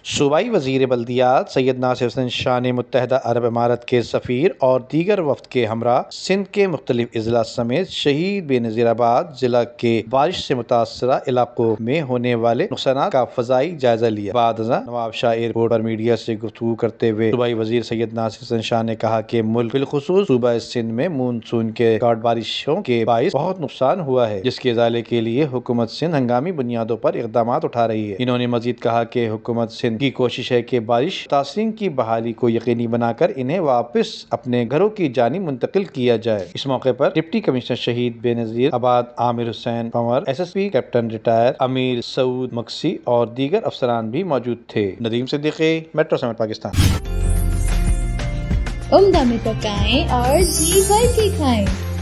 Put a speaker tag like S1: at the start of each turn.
S1: सूबाई वज़ीर बल्दियात सैयद नासिर हुसैन शाह ने मुत्तहदा अरब अमारात के सफ़ीर और दीगर वफ़द के हमरा सिंध के मुख्तलिफ अजला समेत शहीद बेनज़ीराबाद जिला के बारिश से मुतासरा इलाकों में होने वाले नुकसान का फ़ज़ाई जायजा लिया। बाद नवाब शाह एयरपोर्ट पर मीडिया से गुफ्तगू करते हुए सूबाई वज़ीर सैयद नासिर हुसैन शाह ने कहा कि मुल्क बिलखुसूस सूबा सिंध में मानसून के रिकॉर्ड बारिशों के बाइस बहुत नुकसान हुआ है, जिसके इज़ाले के लिए हुकूमत सिंध हंगामी बुनियादों पर इक़दाम उठा रही है। इन्होंने मजीद कहा कि हुकूमत सिंध की कोशिश है कि बारिश मुतासिरीन की बहाली को यकीनी बनाकर इन्हें वापस अपने घरों की जानिब मुंतकिल किया जाए। इस मौके पर डिप्टी कमिश्नर शहीद Benazirabad Aamir Hussain Kanwar, SSP captain retire अमीर सऊद मक्सी और दीगर अफसरान भी मौजूद थे। नदीम सिद्दीकी, मेट्रो समय, पाकिस्तान।
S2: उम्दा में पकाएं और जी भर के खाएं।